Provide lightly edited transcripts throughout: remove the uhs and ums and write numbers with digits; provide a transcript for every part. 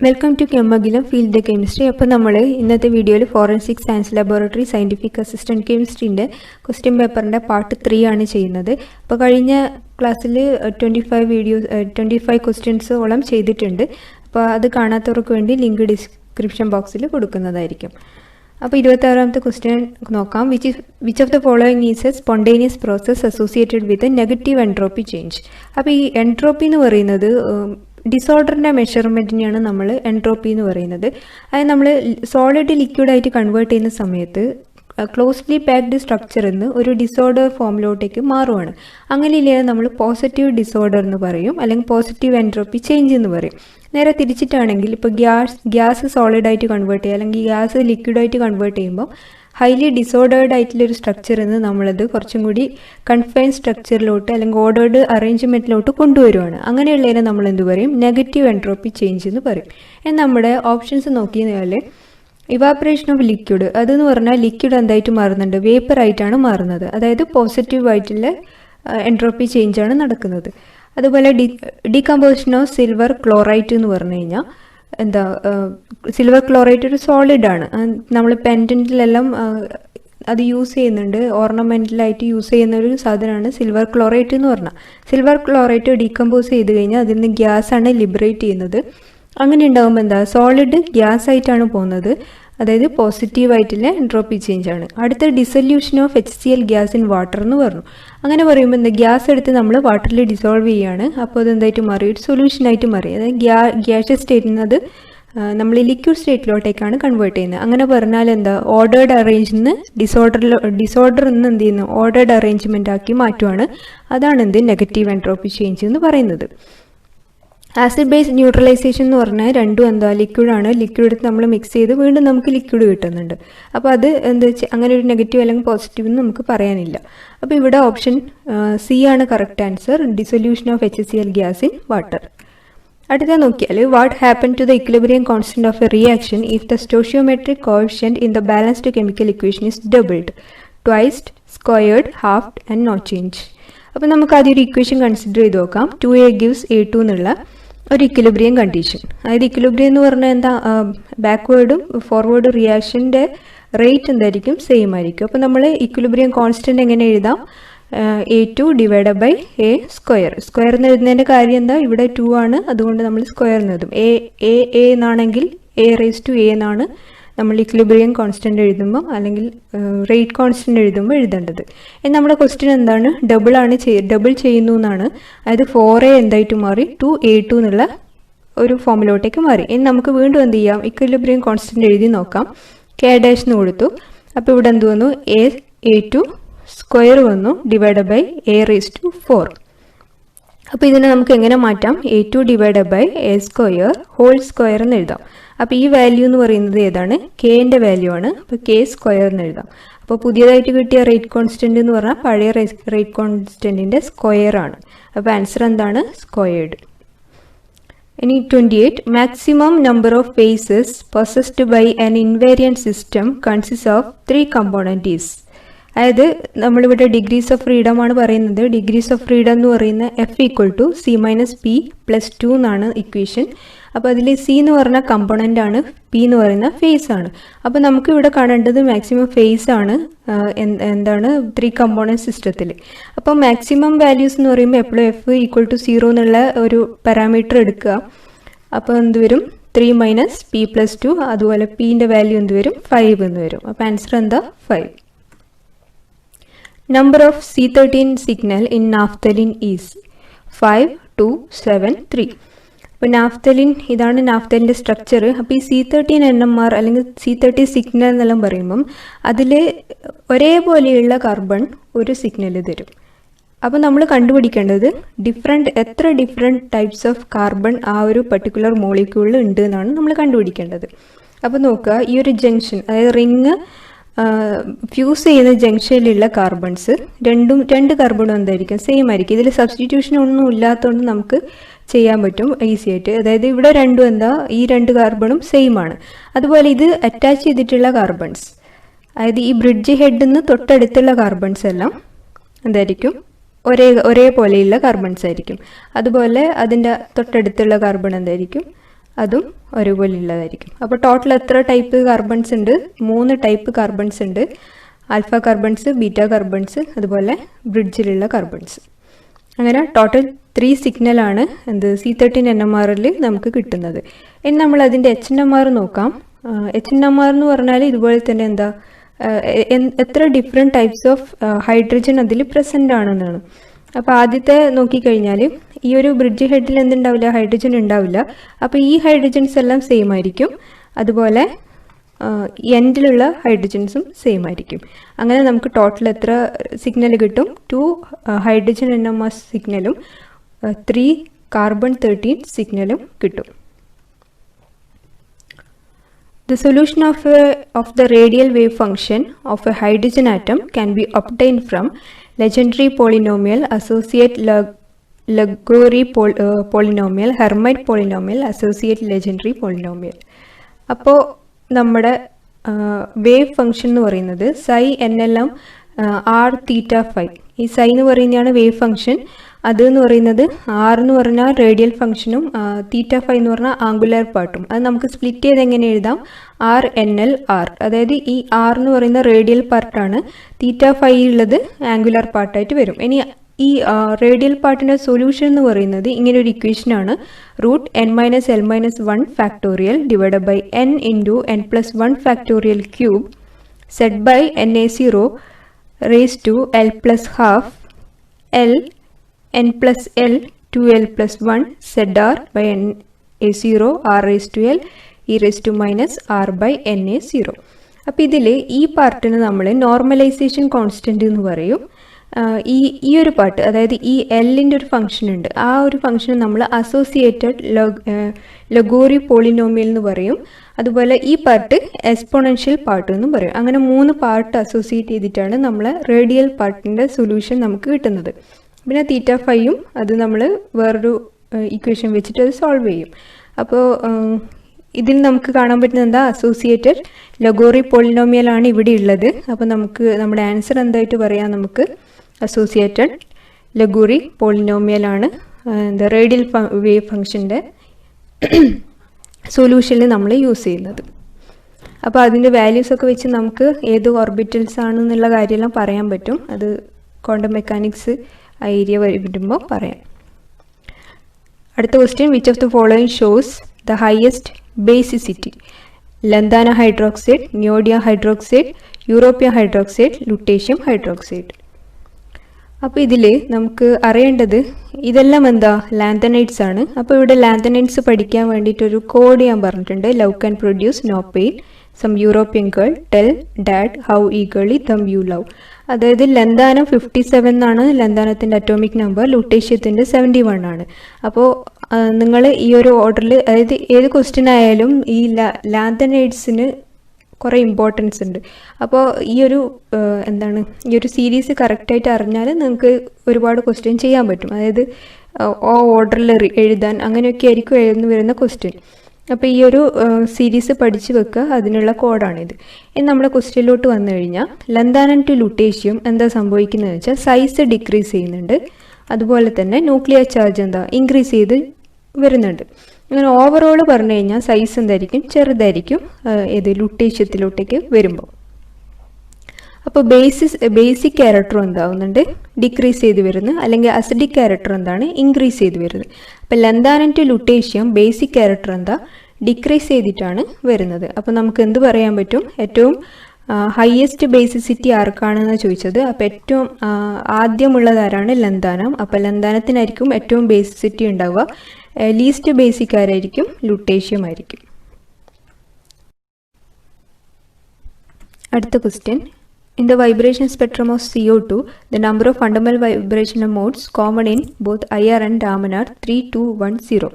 Welcome to കെമ്മഗിലം field the chemistry. അപ്പോൾ നമ്മൾ ഇന്നത്തെ വീഡിയോയിൽ forensic science laboratory scientific assistant കെമിസ്ട്രീൻ്റെ ക്വസ്റ്റ്യൻ പേപ്പറിൻ്റെ പാർട്ട് 3 ആണ് ചെയ്യുന്നത്. അപ്പോൾ കഴിഞ്ഞ ക്ലാസ്സിൽ 25 ക്വസ്റ്റ്യൻസോളം ചെയ്തിട്ടുണ്ട്. അപ്പോൾ അത് കാണാത്തവർക്ക് വേണ്ടി ലിങ്ക് ഡിസ്ക്രിപ്ഷൻ ബോക്സിൽ കൊടുക്കുന്നതായിരിക്കും. അപ്പോൾ 26ാമത്തെ ക്വസ്റ്റ്യൻ നോക്കാം. Which of the following is A spontaneous process associated with negative entropy change. അപ്പോൾ ഈ എൻട്രോപ്പി എന്ന് പറയുന്നത് ഡിസോർഡറിൻ്റെ മെഷർമെൻറ്റിനെയാണ് നമ്മൾ എൻട്രോപ്പി എന്ന് പറയുന്നത്. അതായത് നമ്മൾ സോളിഡ് ലിക്വിഡായിട്ട് കൺവേർട്ട് ചെയ്യുന്ന സമയത്ത് ക്ലോസ്ലി പാക്ഡ് സ്ട്രക്ചറിൽ നിന്ന് ഒരു ഡിസോർഡർ ഫോമിലോട്ടേക്ക് മാറുവാണ്. അങ്ങനെയില്ലേ നമ്മൾ പോസിറ്റീവ് ഡിസോർഡർ എന്ന് പറയും, അല്ലെങ്കിൽ പോസിറ്റീവ് എൻട്രോപ്പി ചേഞ്ച് എന്ന് പറയും. നേരെ തിരിച്ചിട്ടാണെങ്കിൽ ഇപ്പോൾ ഗ്യാസ് സോളിഡായിട്ട് കൺവേർട്ട് ചെയ്യുക, അല്ലെങ്കിൽ ഗ്യാസ് ലിക്വിഡായിട്ട് കൺവേർട്ട് ചെയ്യുമ്പോൾ ഹൈലി ഡിസോർഡേർഡ് ആയിട്ടുള്ളൊരു സ്ട്രക്ചറിൽ നിന്ന് നമ്മളത് കുറച്ചും കൂടി കൺഫൈൻഡ് സ്ട്രക്ചറിലോട്ട് അല്ലെങ്കിൽ ഓർഡേർഡ് അറേഞ്ച്മെൻറ്റിലോട്ട് കൊണ്ടുവരുവാണ്. അങ്ങനെയുള്ളതിനെ നമ്മൾ എന്ത് പറയും? നെഗറ്റീവ് എൻട്രോപ്പി ചേഞ്ച് എന്ന് പറയും. നമ്മുടെ ഓപ്ഷൻസ് നോക്കിയാൽ ഇവാപ്പറേഷൻ ഓഫ് ലിക്വിഡ്, അതെന്ന് പറഞ്ഞാൽ ലിക്വിഡ് എന്തായിട്ട് മാറുന്നുണ്ട്? വേപ്പറായിട്ടാണ് മാറുന്നത്. അതായത് പോസിറ്റീവായിട്ടുള്ള എൻട്രോപ്പി ചേഞ്ചാണ് നടക്കുന്നത്. അതുപോലെ ഡീകമ്പോസിഷൻ ഓഫ് സിൽവർ ക്ലോറൈറ്റ് എന്ന് പറഞ്ഞു കഴിഞ്ഞാൽ എന്താ, സിൽവർ ക്ലോറൈറ്റ് ഒരു സോളിഡാണ്. നമ്മൾ പെൻഡൻറ്റിലെല്ലാം അത് യൂസ് ചെയ്യുന്നുണ്ട്, ഓർണമെൻറ്റലായിട്ട് യൂസ് ചെയ്യുന്ന ഒരു സാധനമാണ് സിൽവർ ക്ലോറൈറ്റ് എന്ന് പറഞ്ഞാൽ. സിൽവർ ക്ലോറൈറ്റ് ഡീകമ്പോസ് ചെയ്ത് കഴിഞ്ഞാൽ അതിൽ നിന്ന് ഗ്യാസാണ് ലിബറേറ്റ് ചെയ്യുന്നത്. അങ്ങനെ ഉണ്ടാകുമ്പോൾ എന്താ, സോളിഡ് ഗ്യാസ് ആയിട്ടാണ് പോകുന്നത്. അതായത് പോസിറ്റീവായിട്ടുള്ള എൻട്രോപ്പി ചേഞ്ച് ആണ്. അടുത്ത dissolution of HCl gas in water എന്ന് പറഞ്ഞു. അങ്ങനെ പറയുമ്പോൾ എന്താ, ഗ്യാസ് എടുത്ത് നമ്മൾ വാട്ടറിൽ ഡിസോൾവ് ചെയ്യുകയാണ്. അപ്പോൾ അതെന്തായിട്ട് മാറി? ഒരു സൊല്യൂഷനായിട്ട് മാറി. അതായത് ഗ്യാഷ്യസ് സ്റ്റേറ്റിൽ നിന്ന് അത് നമ്മൾ ലിക്വിഡ് സ്റ്റേറ്റിലോട്ടേക്കാണ് കൺവേർട്ട് ചെയ്യുന്നത്. അങ്ങനെ പറഞ്ഞാൽ എന്താ, ഓർഡേർഡ് അറേഞ്ചിൽ നിന്ന് ഡിസോർഡറിൽ നിന്ന് എന്ത് ചെയ്യുന്നു? ഓർഡേർഡ് അറേഞ്ച്മെൻ്റ് ആക്കി മാറ്റുവാണ്. അതാണ് എന്ത് നെഗറ്റീവ് എൻട്രോപ്പി ചേഞ്ച് എന്ന് പറയുന്നത്. ആസിഡ് ബേസ് ന്യൂട്രലൈസേഷൻ എന്ന് പറഞ്ഞാൽ രണ്ടും എന്താ, ലിക്വിഡാണ്. ലിക്വിഡ് എടുത്ത് നമ്മൾ മിക്സ് ചെയ്ത് വീണ്ടും നമുക്ക് ലിക്വിഡ് കിട്ടുന്നുണ്ട്. അപ്പോൾ അത് എന്താ വെച്ചാൽ അങ്ങനെ ഒരു നെഗറ്റീവ് അല്ലെങ്കിൽ പോസിറ്റീവ് എന്ന് നമുക്ക് പറയാനില്ല. അപ്പോൾ ഇവിടെ ഓപ്ഷൻ സി ആണ് correct answer, dissolution of HCl gas in water. അടുത്ത നോക്കിയാൽ, what happen to the equilibrium constant of a reaction if the stoichiometric coefficient in the balanced chemical equation is doubled, twiced, squared, halved and no change. അപ്പോൾ നമുക്ക് ആദ്യം ഒരു equation consider ചെയ്ത് നോക്കാം. 2a gives a2 എന്നുള്ള ഒരു equilibrium condition. അതായത് equilibrium എന്ന് പറഞ്ഞാൽ എന്താ, ബാക്ക്വേർഡും ഫോർവേഡും റിയാക്ഷൻ്റെ റേറ്റ് എന്തായിരിക്കും? സെയിം ആയിരിക്കും. അപ്പോൾ നമ്മൾ ഇക്വിലിബ്രിയം കോൺസ്റ്റന്റ് എങ്ങനെ എഴുതാം? a2 divided by a square. Square എന്ന് എഴുതുന്നതിൻ്റെ കാര്യം എന്താ, ഇവിടെ 2 ആണ്, അതുകൊണ്ട് നമ്മൾ സ്ക്വയർ എന്ന് എഴുതും. a എന്നാണെങ്കിൽ a raised to a എന്നാണ് നമ്മൾ ഇക്വിലിബ്രിയം കോൺസ്റ്റന്റ് എഴുതുമ്പോൾ, അല്ലെങ്കിൽ റേറ്റ് കോൺസ്റ്റന്റ് എഴുതുമ്പോൾ എഴുതേണ്ടത്. നമ്മുടെ ക്വസ്റ്റ്യൻ എന്താണ്? ഡബിൾ ചെയ്യുന്നു എന്നാണ്. അതായത് 4a എന്തായിട്ട് മാറി? 2a2 എന്നുള്ള ഒരു ഫോമിലോട്ടേക്ക് മാറി. നമുക്ക് വീണ്ടും എന്ത് ചെയ്യാം? ഇക്വിലിബ്രിയം കോൺസ്റ്റന്റ് എഴുതി നോക്കാം. k ഡാഷ് എന്ന് കൊടുത്തു. അപ്പോൾ ഇവിടെ എന്ത് വന്നു? a2 സ്ക്വയർ വന്നു divided by a raised to 4. അപ്പോൾ ഇതിനെ നമുക്ക് എങ്ങനെ മാറ്റാം? a2 divided by a square whole square എന്ന് എഴുതാം. അപ്പോൾ ഈ വാല്യൂ എന്ന് പറയുന്നത് ഏതാണ്? കെൻ്റെ വാല്യൂ ആണ്. അപ്പോൾ k സ്ക്വയർ എന്ന് എഴുതാം. അപ്പോൾ പുതിയതായിട്ട് കിട്ടിയ റേറ്റ് കോൺസ്റ്റന്റ് എന്ന് പറഞ്ഞാൽ പഴയ റേറ്റ് കോൺസ്റ്റന്റിൻ്റെ സ്ക്വയർ ആണ്. അപ്പോൾ ആൻസർ എന്താണ്? സ്ക്വയേർഡ്. ഇനി 28, maximum number of phases possessed by an invariant system consist of 3 component is. അതായത് നമ്മളിവിടെ ഡിഗ്രീസ് ഓഫ് ഫ്രീഡം ആണ് പറയുന്നത്. ഡിഗ്രീസ് ഓഫ് ഫ്രീഡം എന്ന് പറയുന്ന F = C - P + 2 എന്നാണ് ഇക്വേഷൻ. അപ്പോൾ അതിൽ C എന്ന് പറഞ്ഞ കമ്പോണൻ്റ് ആണ്, P എന്ന് പറയുന്ന ഫേസ് ആണ്. അപ്പോൾ നമുക്ക് ഇവിടെ കാണേണ്ടത് മാക്സിമം ഫേസ് ആണ്. എന്താണ്? 3 കമ്പോണൻറ്റ് സിസ്റ്റത്തിൽ. അപ്പോൾ മാക്സിമം വാല്യൂസ് എന്ന് പറയുമ്പോൾ എപ്പോഴും F = 0 എന്നുള്ള ഒരു പാരാമീറ്റർ എടുക്കുക. അപ്പോൾ എന്ത് വരും? 3 - P + 2. അതുപോലെ Pൻ്റെ വാല്യൂ എന്ത് വരും? 5 എന്ന് വരും. അപ്പോൾ ആൻസർ എന്താ? 5. Number of C13 signal in naphthalene is 5, 2, 7, 3. അപ്പോൾ നാഫ്തലിൻ, ഇതാണ് നാഫ്തലിൻ്റെ സ്ട്രക്ചർ. അപ്പോൾ ഈ C13 NMR അല്ലെങ്കിൽ C30 സിഗ്നൽ എന്നെല്ലാം പറയുമ്പം അതിൽ ഒരേപോലെയുള്ള കാർബൺ ഒരു സിഗ്നൽ തരും. അപ്പോൾ നമ്മൾ കണ്ടുപിടിക്കേണ്ടത് എത്ര ഡിഫറെൻറ്റ് ടൈപ്സ് ഓഫ് കാർബൺ ആ ഒരു പർട്ടിക്കുലർ മോളിക്യൂളിൽ ഉണ്ട് എന്നാണ് നമ്മൾ കണ്ടുപിടിക്കേണ്ടത്. അപ്പോൾ നോക്കുക, ഈ ഒരു ജംഗ്ഷൻ, അതായത് റിങ് ഫ്യൂസ് ചെയ്യുന്ന ജംഗ്ഷനിലുള്ള കാർബൺസ് രണ്ട് കാർബണും എന്തായിരിക്കും? സെയിം ആയിരിക്കും. ഇതിൽ സബ്സ്റ്റിറ്റ്യൂഷൻ ഒന്നും ഇല്ലാത്തതുകൊണ്ട് നമുക്ക് ചെയ്യാൻ പറ്റും ഈസി ആയിട്ട്. അതായത് ഇവിടെ രണ്ടും എന്താ, ഈ 2 കാർബണും സെയിം ആണ്. അതുപോലെ ഇത് അറ്റാച്ച് ചെയ്തിട്ടുള്ള കാർബൺസ്, അതായത് ഈ ബ്രിഡ്ജ് ഹെഡിൽ നിന്ന് തൊട്ടടുത്തുള്ള കാർബൺസ് എല്ലാം എന്തായിരിക്കും? ഒരേപോലെയുള്ള കാർബൺസ് ആയിരിക്കും. അതുപോലെ അതിൻ്റെ തൊട്ടടുത്തുള്ള കാർബൺ എന്തായിരിക്കും? അതും ഒരുപോലെ ഉള്ളതായിരിക്കും. അപ്പോൾ ടോട്ടൽ എത്ര ടൈപ്പ് കാർബൺസ് ഉണ്ട്? 3 ടൈപ്പ് കാർബൺസ് ഉണ്ട്. ആൽഫ കാർബൺസ്, ബീറ്റ കാർബൺസ്, അതുപോലെ ബ്രിഡ്ജിലുള്ള കാർബൺസ്. അങ്ങനെ ടോട്ടൽ 3 സിഗ്നലാണ് C13NMRൽ നമുക്ക് കിട്ടുന്നത്. ഇനി നമ്മൾ അതിൻ്റെ HNMR നോക്കാം. HNMR എന്ന് പറഞ്ഞാൽ ഇതുപോലെ തന്നെ എത്ര ഡിഫറെൻറ്റ് ടൈപ്സ് ഓഫ് ഹൈഡ്രജൻ അതിൽ പ്രസൻ്റ് ആണെന്നാണ്. അപ്പോൾ ആദ്യത്തെ നോക്കിക്കഴിഞ്ഞാൽ ഈ ഒരു ബ്രിഡ്ജ് ഹെഡിൽ എന്തുണ്ടാവില്ല? ഹൈഡ്രജൻ ഉണ്ടാവില്ല. അപ്പോൾ ഈ ഹൈഡ്രജൻസ് എല്ലാം സെയിം ആയിരിക്കും. അതുപോലെ എൻഡിലുള്ള ഹൈഡ്രജൻസും സെയിം ആയിരിക്കും. അങ്ങനെ നമുക്ക് ടോട്ടൽ എത്ര സിഗ്നൽ കിട്ടും? 2 ഹൈഡ്രജൻ NMR സിഗ്നലും 3 കാർബൺ 13 സിഗ്നലും കിട്ടും. The solution of the radial wave function of a hydrogen atom can be obtained from legendary polynomial, associate Lagrange polynomial, Hermite polynomial, associate legendary polynomial. അപ്പോൾ നമ്മുടെ വേവ് ഫംഗ്ഷൻ എന്ന് പറയുന്നത് psi NLM r theta phi. ഈ psi എന്ന് പറയുന്നതാണ് wave function. അത് എന്ന് പറയുന്നത് r എന്ന് പറഞ്ഞാൽ റേഡിയൽ ഫംഗ്ഷനും തീറ്റ ഫൈ എന്ന് പറഞ്ഞാൽ ആംഗുലർ പാർട്ടും. അത് നമുക്ക് സ്പ്ലിറ്റ് ചെയ്ത് എങ്ങനെ എഴുതാം? r NL r. അതായത് ഈ r എന്ന് പറയുന്ന റേഡിയൽ പാർട്ടാണ്, തീറ്റ ഫൈ ഉള്ളത് ആംഗുലർ പാർട്ടായിട്ട് വരും. ഇനി ഈ റേഡിയൽ പാർട്ടിൻ്റെ സൊല്യൂഷൻ എന്ന് പറയുന്നത് ഇങ്ങനെ ഒരു ഇക്വേഷനാണ്: √n-l-1 factorial divide by n into n+1 factorial cube set by Na0 raise to l plus half l n plus l 2l plus 1 zr by Na0 r raised to l e raised to minus r by Na0. അപ്പോൾ ഇതിൽ ഈ പാർട്ടിന് നമ്മൾ normalisation constant എന്ന് പറയും. ഈ ഒരു part, അതായത് ഈ എല്ലിൻ്റെ ഒരു ഫംഗ്ഷൻ ഉണ്ട്, ആ ഒരു ഫംഗ്ഷന് നമ്മൾ അസോസിയേറ്റഡ് ലഗോറി പോളിനോമിയൽ എന്ന് പറയും. അതുപോലെ ഈ പാർട്ട് എക്സ്പോണൻഷ്യൽ പാർട്ട് എന്നും പറയും. അങ്ങനെ 3 പാർട്ട് അസോസിയേറ്റ് ചെയ്തിട്ടാണ് നമ്മൾ റേഡിയൽ പാർട്ടിൻ്റെ സൊല്യൂഷൻ നമുക്ക് കിട്ടുന്നത്. പിന്നെ തീറ്റ ഫൈയും അത് നമ്മൾ വേറൊരു ഇക്വേഷൻ വെച്ചിട്ട് അത് സോൾവ് ചെയ്യും. അപ്പോൾ ഇതിൽ നമുക്ക് കാണാൻ പറ്റുന്നത് അസോസിയേറ്റഡ് ലഗോറി പോളിനോമിയലാണ് ഇവിടെ ഉള്ളത്. അപ്പോൾ നമുക്ക് നമ്മുടെ ആൻസർ എന്തായിട്ട് പറയാം? നമുക്ക് അസോസിയേറ്റഡ് ലഗോറി പോളിനോമിയലാണ് റേഡിയൽ വേവ് ഫംഗ്ഷൻ്റെ സൊല്യൂഷനിൽ നമ്മൾ യൂസ് ചെയ്യുന്നത്. അപ്പോൾ അതിൻ്റെ വാല്യൂസൊക്കെ വെച്ച് നമുക്ക് ഏത് ഓർബിറ്റൽസ് ആണെന്നുള്ള കാര്യമെല്ലാം പറയാൻ പറ്റും. അത് ക്വാണ്ടം മെക്കാനിക്സ് ഏരിയ വരുമ്പോൾ പറയാം. അടുത്ത question: which of the following shows the highest basicity? Lantana hydroxide, neodymium hydroxide, European hydroxide, ലുട്ടേഷ്യം hydroxide. അപ്പോൾ ഇതിൽ നമുക്ക് അറിയേണ്ടത് ഇതെല്ലാം ലാന്തനൈറ്റ്സ് ആണ്. അപ്പോൾ ഇവിടെ ലാന്തനൈറ്റ്സ് പഠിക്കാൻ വേണ്ടിയിട്ടൊരു കോഡ് ഞാൻ പറഞ്ഞിട്ടുണ്ട്: love can produce no pain, some European girl, tell dad how eagerly them you love. അതായത് ലന്താനം 57 എന്നാണ് ലന്താനത്തിൻ്റെ അറ്റോമിക് നമ്പർ, ലുട്ടേഷ്യത്തിൻ്റെ 71 ആണ്. അപ്പോൾ നിങ്ങൾ ഈ ഒരു ഓർഡറിൽ, അതായത് ഏത് ക്വസ്റ്റ്യൻ ആയാലും ഈ ലാന്തനൈറ്റ്സിന് കുറേ ഇമ്പോർട്ടൻസ് ഉണ്ട്. അപ്പോൾ ഈ ഒരു ഈ ഒരു സീരീസ് കറക്റ്റായിട്ട് അറിഞ്ഞാൽ നിങ്ങൾക്ക് ഒരുപാട് ക്വസ്റ്റ്യൻ ചെയ്യാൻ പറ്റും. അതായത് ഓർഡറിൽ എഴുതാൻ അങ്ങനെയൊക്കെ ആയിരിക്കും എഴുതുന്നു വരുന്ന ക്വസ്റ്റ്യൻ. അപ്പോൾ ഈ ഒരു സീരീസ് പഠിച്ച് വെക്കുക, അതിനുള്ള കോഡാണിത്. ഇനി നമ്മുടെ ക്വസ്റ്റ്യനിലോട്ട് വന്നു കഴിഞ്ഞാൽ ലന്താനം ടു ലുട്ടേഷ്യം എന്താ സംഭവിക്കുന്നതെന്ന് വെച്ചാൽ സൈസ് ഡിക്രീസ് ചെയ്യുന്നുണ്ട്. അതുപോലെ തന്നെ ന്യൂക്ലിയർ ചാർജ് ഇൻക്രീസ് ചെയ്ത് വരുന്നുണ്ട്. അങ്ങനെ ഓവറോൾ പറഞ്ഞു കഴിഞ്ഞാൽ സൈസ് എന്തായിരിക്കും? ചെറുതായിരിക്കും ഏത് ലുട്ടേഷ്യത്തിലോട്ടേക്ക് വരുമ്പോൾ. അപ്പോൾ ബേസിക് ക്യാരക്ടർ എന്താവുന്നുണ്ട്? ഡിക്രീസ് ചെയ്ത് വരുന്നു. അല്ലെങ്കിൽ അസിഡിക് ക്യാരക്ടർ ഇൻക്രീസ് ചെയ്ത് വരുന്നത്. അപ്പോൾ lanthanum to lutetium basic character decrease ചെയ്തിട്ടാണ് വരുന്നത്. അപ്പോൾ നമുക്ക് എന്ത് പറയാൻ പറ്റും? ഏറ്റവും ഹയസ്റ്റ് ബേസിസിറ്റി ആർക്കാണെന്ന് ചോദിച്ചത്. അപ്പോൾ ഏറ്റവും ആദ്യമുള്ളത് ആരാണ്? ലന്താനം. അപ്പോൾ ലന്താനത്തിനായിരിക്കും ഏറ്റവും ബേസിസിറ്റി ഉണ്ടാവുക. ലീസ്റ്റ് ബേസിക് ആരായിരിക്കും? ലുട്ടേഷ്യം ആയിരിക്കും. അടുത്ത question: in the vibration spectrum of CO2, the number of fundamental vibrational modes common in both IR and Raman are 3, 2, 1, 0.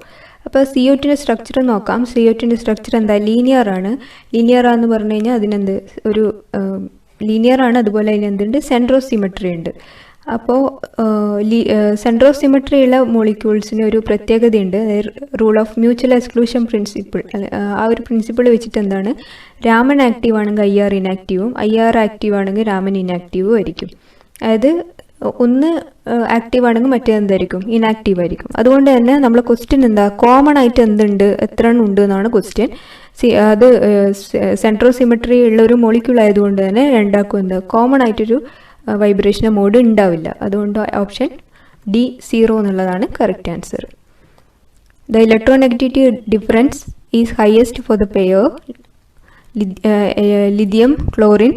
അപ്പോൾ CO2ൻ്റെ സ്ട്രക്ചർ നോക്കാം. CO2ൻ്റെ സ്ട്രക്ചർ ലീനിയർ ആണ്. ലീനിയർ ആണെന്ന് പറഞ്ഞു കഴിഞ്ഞാൽ അതിനെന്ത് ഒരു ലീനിയർ ആണ്. അതുപോലെ അതിനെന്തുണ്ട്? സെൻട്രോസിമെട്രി ഉണ്ട്. അപ്പോൾ സെൻട്രോസിമെട്രി ഉള്ള മോളിക്യൂൾസിന് ഒരു പ്രത്യേകതയുണ്ട്. Rule of mutual exclusion principle. ആ ഒരു പ്രിൻസിപ്പിൾ വെച്ചിട്ട് രാമൻ ആക്റ്റീവ് ആണെങ്കിൽ IR ഇനാക്റ്റീവും, IR ആക്റ്റീവ് ആണെങ്കിൽ രാമൻ ഇനാക്റ്റീവും ആയിരിക്കും. അതായത് ഒന്ന് ആക്റ്റീവ് ആണെങ്കിൽ മറ്റേ എന്തായിരിക്കും, ഇനാക്റ്റീവ് ആയിരിക്കും. അതുകൊണ്ട് തന്നെ നമ്മൾ ക്വസ്റ്റ്യൻ എന്താ, കോമൺ ആയിട്ട് എന്തുണ്ട്, എത്ര എണ്ണം ഉണ്ട് എന്നാണ് ക്വസ്റ്റ്യൻ. അത് സെൻട്രോസിമെട്രി ഉള്ള ഒരു മോളിക്യൂൾ ആയതുകൊണ്ട് തന്നെ രണ്ടാക്കും എന്താ കോമൺ ആയിട്ടൊരു വൈബ്രേഷൻ മോഡ് ഉണ്ടാവില്ല. അതുകൊണ്ട് ഓപ്ഷൻ ഡി 0 എന്നുള്ളതാണ് correct answer. The electronegativity difference is highest for the pair lithium chlorine,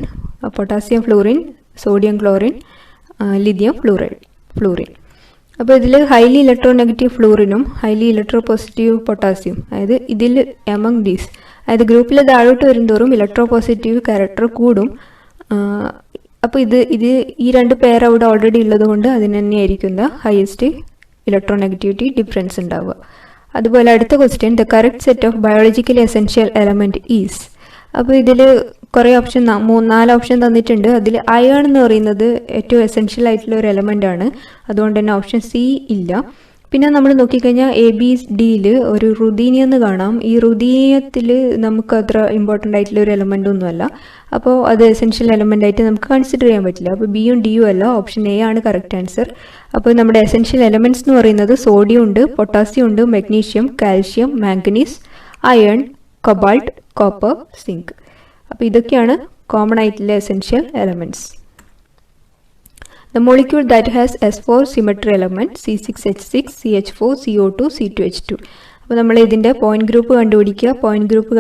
potassium fluorine, sodium chlorine, lithium fluorine. അപ്പോൾ ഇതിൽ ഹൈലി ഇലക്ട്രോനെഗറ്റീവ് ഫ്ലൂറിനും ഹൈലി ഇലക്ട്രോ പോസിറ്റീവ് പൊട്ടാസ്യം, അതായത് ഇതിൽ എമംഗ് ദീസ്, അതായത് ഗ്രൂപ്പിൽ താഴോട്ട് വരുന്തോറും ഇലക്ട്രോ പോസിറ്റീവ് ക്യാരക്ടർ കൂടും. അപ്പോൾ ഇത് ഈ രണ്ട് പെയർ അവിടെ ഓൾറെഡി ഉള്ളത് കൊണ്ട് അതിന് തന്നെയായിരിക്കും ഹയസ്റ്റ് ഇലക്ട്രോനെഗറ്റിവിറ്റി ഡിഫറൻസ് ഉണ്ടാവുക. അതുപോലെ അടുത്ത question, the correct set of biologically essential element is. അപ്പോൾ ഇതിൽ കുറേ ഓപ്ഷൻ 4 ഓപ്ഷൻ തന്നിട്ടുണ്ട്. അതിൽ അയൺ എന്ന് പറയുന്നത് ഏറ്റവും എസെൻഷ്യൽ ആയിട്ടുള്ള ഒരു എലമെൻ്റ് ആണ്. അതുകൊണ്ട് തന്നെ ഓപ്ഷൻ സി ഇല്ല. പിന്നെ നമ്മൾ നോക്കിക്കഴിഞ്ഞാൽ ABCDയിൽ ഒരു റുദീനിയം എന്ന് കാണാം. ഈ റുദീനിയത്തിൽ നമുക്ക് അത്ര ഇമ്പോർട്ടൻ്റ് ആയിട്ടുള്ള ഒരു എലമെൻ്റ് ഒന്നുമല്ല. അപ്പോൾ അത് എസെൻഷ്യൽ എലമെൻ്റ് ആയിട്ട് നമുക്ക് കൺസിഡർ ചെയ്യാൻ പറ്റില്ല. അപ്പോൾ ബിയും ഡിയും അല്ല, ഓപ്ഷൻ എ ആണ് കറക്റ്റ് ആൻസർ. അപ്പോൾ നമ്മുടെ എസെൻഷ്യൽ എലമെൻറ്റ്സ് എന്ന് പറയുന്നത് സോഡിയം ഉണ്ട്, പൊട്ടാസ്യം ഉണ്ട്, magnesium, calcium, manganese, iron, cobalt, copper, zinc. അപ്പോൾ ഇതൊക്കെയാണ് കോമൺ ആയിട്ടുള്ള essential elements. The molecule that has S4 symmetry element C6H6, CH4, CO2, C2H2. അപ്പോൾ നമ്മൾ ഇതിൻ്റെ പോയിന്റ് ഗ്രൂപ്പ് കണ്ടുപിടിക്കുക. പോയിന്റ് ഗ്രൂപ്പ്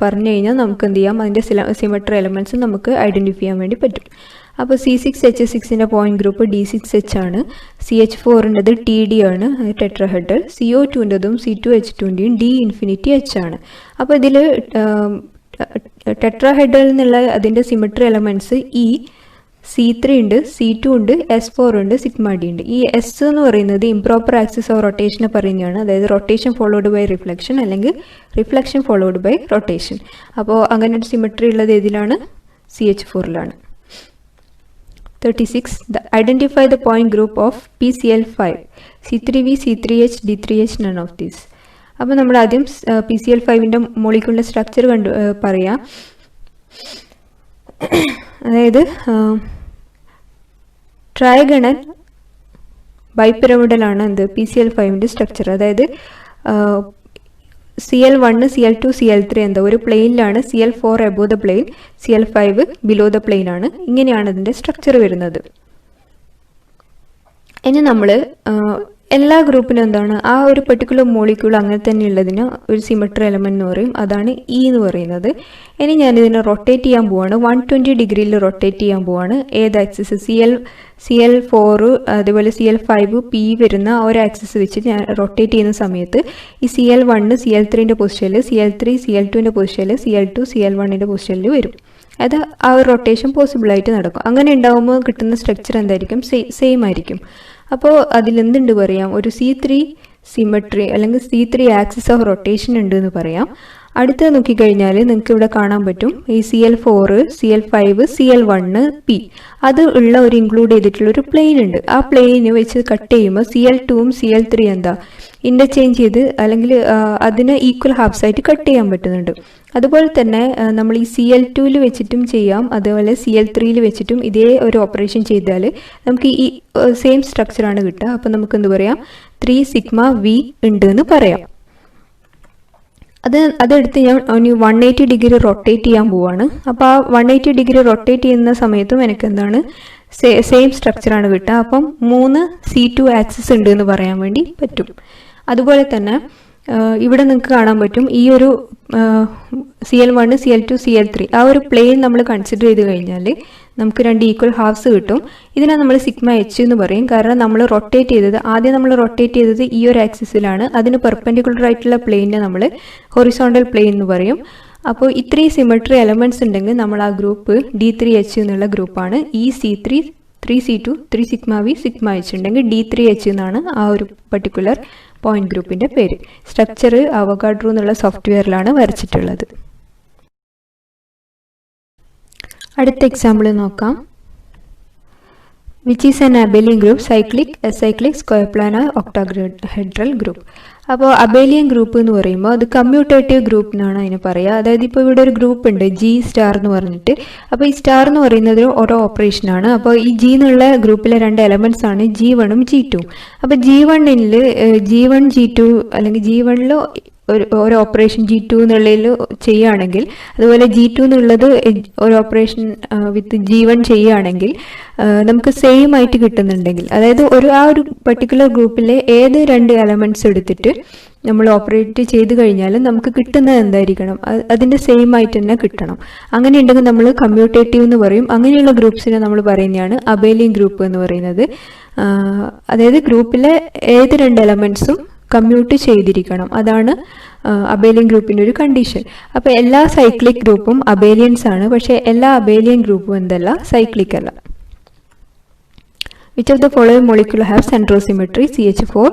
പറഞ്ഞു കഴിഞ്ഞാൽ നമുക്ക് എന്ത് ചെയ്യാം, അതിൻ്റെ സിമെട്രി എലമെൻറ്റ്സ് നമുക്ക് ഐഡൻറ്റിഫൈ ചെയ്യാൻ വേണ്ടി പറ്റും. അപ്പോൾ C6H6ൻ്റെ പോയിന്റ് ഗ്രൂപ്പ് D6H ആണ്. CH4ൻ്റെത് TD ആണ്, ടെട്രാഹെഡ്രൽ. CO2ൻ്റെതും C2H2ൻ്റെയും D∞H ആണ്. അപ്പോൾ ഇതിൽ ടെട്രാഹെഡ്രൽ എന്നുള്ള അതിൻ്റെ സിമെട്രി എലമെൻറ്റ്സ് C3 ഉണ്ട്, C2 ഉണ്ട്, S4 ഉണ്ട്, സിഗ്മ ഡി ഉണ്ട്. ഈ S എന്ന് പറയുന്നത് ഇംപ്രോപ്പർ ആക്സിസ് ഓഫ് റൊട്ടേഷനെ പറയുന്നതാണ്. അതായത് റൊട്ടേഷൻ ഫോളോഡ് ബൈ റിഫ്ലക്ഷൻ അല്ലെങ്കിൽ റിഫ്ലക്ഷൻ ഫോളോഡ് ബൈ റൊട്ടേഷൻ. അപ്പോൾ അങ്ങനെ ഒരു സിമെട്രി ഉള്ളത് ഏതിലാണ്, CH4ലാണ്. 36. Identify the point group of PCl5, C3V, C3H, D3H, none of these. അപ്പോൾ നമ്മൾ ആദ്യം PCl5ൻ്റെ മോളിക്യൂളിൻ്റെ സ്ട്രക്ചർ പറയാം. അതായത് ട്രയഗണൽ ബൈപിരമിഡലാണ് എന്ത് PCl5ൻ്റെ സ്ട്രക്ചർ. അതായത് Cl1, Cl2, Cl3 എന്താ ഒരു പ്ലെയിനിലാണ്, Cl4 above the plain, Cl5 below the plain ആണ്. ഇങ്ങനെയാണ് അതിൻ്റെ സ്ട്രക്ചർ വരുന്നത്. ഇനി നമ്മൾ എല്ലാ ഗ്രൂപ്പിലും എന്താണ് ആ ഒരു പെർട്ടിക്കുലർ മോളിക്യൂൾ അങ്ങനെ തന്നെ ഉള്ളതിന് ഒരു സിമെട്രി എലമെന്റ് എന്ന് പറയും. അതാണ് ഇ എന്ന് പറയുന്നത്. ഇനി ഞാനിതിനെ റൊട്ടേറ്റ് ചെയ്യാൻ പോവാണ്. 120 ഡിഗ്രിയിൽ റൊട്ടേറ്റ് ചെയ്യാൻ പോവാണ്. ഏത് ആക്സിസ്, CL4 അതുപോലെ CL5 P വരുന്ന ഒരു ആക്സിസ് വെച്ച് ഞാൻ റൊട്ടേറ്റ് ചെയ്യുന്ന സമയത്ത് ഈ CL1 CL3ൻ്റെ പൊസിഷനിൽ, CL3 CL2ൻ്റെ പൊസിഷനിൽ, CL2 CL1ൻ്റെ പൊസിഷനിൽ വരും. അത് ആ ഒരു റൊട്ടേഷൻ പോസിബിളായിട്ട് നടക്കും. അങ്ങനെ ഉണ്ടാകുമ്പോൾ കിട്ടുന്ന സ്ട്രക്ചർ എന്തായിരിക്കും, സെയിം ആയിരിക്കും. അപ്പോൾ അതിലെന്തുണ്ട് പറയാം, ഒരു C3 സിമെട്രി അല്ലെങ്കിൽ C3 ആക്സിസ് ഓഫ് റൊട്ടേഷൻ ഉണ്ട് എന്ന് പറയാം. അടുത്ത് നോക്കിക്കഴിഞ്ഞാൽ നിങ്ങൾക്ക് ഇവിടെ കാണാൻ പറ്റും ഈ CL4 CL5 CL1 P അത് ഉള്ള ഒരു ഇൻക്ലൂഡ് ചെയ്തിട്ടുള്ള ഒരു പ്ലെയിൻ ഉണ്ട്. ആ പ്ലെയിന് വെച്ച് കട്ട് ചെയ്യുമ്പോൾ CL2ഉം CL3 എന്താ ഇൻ്റർചേഞ്ച് ചെയ്ത് അല്ലെങ്കിൽ അതിന് ഈക്വൽ ഹാഫ്സ് ആയിട്ട് കട്ട് ചെയ്യാൻ പറ്റുന്നുണ്ട്. അതുപോലെ തന്നെ നമ്മൾ ഈ CL2ൽ വെച്ചിട്ടും ചെയ്യാം, അതുപോലെ CL3ൽ വെച്ചിട്ടും ഇതേ ഒരു ഓപ്പറേഷൻ ചെയ്താൽ നമുക്ക് ഈ സെയിം സ്ട്രക്ചറാണ് കിട്ടുക. അപ്പം നമുക്ക് എന്ത് പറയാം, 3 സിഗ്മ V ഉണ്ട് എന്ന് പറയാം. അതെടുത്ത് ഞാൻ 180 ഡിഗ്രി റൊട്ടേറ്റ് ചെയ്യാൻ പോവാണ്. അപ്പോൾ ആ 180 ഡിഗ്രി റൊട്ടേറ്റ് ചെയ്യുന്ന സമയത്തും എനിക്ക് എന്താണ് സെയിം സ്ട്രക്ചറാണ് കിട്ടുക. അപ്പം 3 C2 ആക്സിസ് ഉണ്ട് എന്ന് പറയാൻ വേണ്ടി പറ്റും. അതുപോലെ തന്നെ ഇവിടെ നിങ്ങൾക്ക് കാണാൻ പറ്റും ഈ ഒരു CL1 CL2 CL3 ആ ഒരു പ്ലെയിൻ നമ്മൾ കൺസിഡർ ചെയ്ത് കഴിഞ്ഞാൽ നമുക്ക് 2 ഈക്വൽ ഹാഫ്സ് കിട്ടും. ഇതിനെ നമ്മൾ സിഗ്മ H എന്ന് പറയും. കാരണം നമ്മൾ റൊട്ടേറ്റ് ചെയ്തത് ആദ്യം നമ്മൾ റൊട്ടേറ്റ് ചെയ്തത് ഈ ഒരു ആക്സിസിലാണ്. അതിന് പെർപെൻഡിക്കുലർ ആയിട്ടുള്ള പ്ലെയിനെ നമ്മൾ ഹൊറിസോണ്ടൽ പ്ലെയിൻ എന്ന് പറയും. അപ്പോൾ ഇത്രയും സിമെട്രി എലമെന്റ്സ് ഉണ്ടെങ്കിൽ നമ്മൾ ആ ഗ്രൂപ്പ് D3H എന്നുള്ള ഗ്രൂപ്പാണ്. ഈ C3 3C2 3 sigma V sigma H ഉണ്ടെങ്കിൽ D3H എന്നാണ് ആ ഒരു പർട്ടിക്കുലർ പോയിന്റ് ഗ്രൂപ്പിൻ്റെ പേര്. സ്ട്രക്ചർ അവഗാഡ്രോ എന്നുള്ള സോഫ്റ്റ്വെയറിലാണ് വരച്ചിട്ടുള്ളത്. അടുത്ത എക്സാമ്പിൾ നോക്കാം. Which is an abelian group, cyclic, acyclic, square planar, octahedral group. അപ്പോൾ അബേലിയൻ ഗ്രൂപ്പ് എന്ന് പറയുമ്പോൾ അത് കമ്മ്യൂട്ടേറ്റീവ് ഗ്രൂപ്പ് എന്നാണ് അതിന് പറയുക. അതായത് ഇപ്പോൾ ഇവിടെ ഒരു ഗ്രൂപ്പ് ഉണ്ട് ജി സ്റ്റാർ എന്ന് പറഞ്ഞിട്ട്. അപ്പോൾ ഈ സ്റ്റാർ എന്ന് പറയുന്നത് ഒരു ഓപ്പറേഷനാണ്. അപ്പോൾ ഈ ജി എന്നുള്ള ഗ്രൂപ്പിലെ 2 എലമെന്റ്സ് ആണ് G1ഉം G2. അപ്പോൾ G1ൽ G1 G2 അല്ലെങ്കിൽ G1ൽ ഒരു ഓപ്പറേഷൻ G2 എന്നുള്ളതിൽ ചെയ്യുകയാണെങ്കിൽ, അതുപോലെ G2 എന്നുള്ളത് ഒരു ഓപ്പറേഷൻ വിത്ത് G1 ചെയ്യുകയാണെങ്കിൽ നമുക്ക് സെയിം ആയിട്ട് കിട്ടുന്നുണ്ടെങ്കിൽ, അതായത് ആ ഒരു പർട്ടിക്കുലർ ഗ്രൂപ്പിലെ ഏത് 2 എലമെന്റ്സ് എടുത്തിട്ട് നമ്മൾ ഓപ്പറേറ്റ് ചെയ്ത് കഴിഞ്ഞാൽ നമുക്ക് കിട്ടുന്നത് എന്തായിരിക്കണം, അതിൻ്റെ സെയിം ആയിട്ട് തന്നെ കിട്ടണം. അങ്ങനെ ഉണ്ടെങ്കിൽ നമ്മൾ കമ്മ്യൂട്ടേറ്റീവ് എന്ന് പറയും. അങ്ങനെയുള്ള ഗ്രൂപ്പ്സിനെ നമ്മൾ പറയുന്നതാണ് അബേലിയൻ ഗ്രൂപ്പ് എന്ന് പറയുന്നത്. അതായത് ഗ്രൂപ്പിലെ ഏത് 2 എലമെന്റ്സും കമ്മ്യൂട്ട് ചെയ്തിരിക്കണം. അതാണ് അബേലിയൻ ഗ്രൂപ്പിൻ്റെ ഒരു കണ്ടീഷൻ. അപ്പോൾ എല്ലാ സൈക്ലിക് ഗ്രൂപ്പും അബേലിയൻസ് ആണ്, പക്ഷേ എല്ലാ അബേലിയൻ ഗ്രൂപ്പും എന്തല്ല, സൈക്ലിക് അല്ല. Which of the following molecule have centrosymmetry? CH4,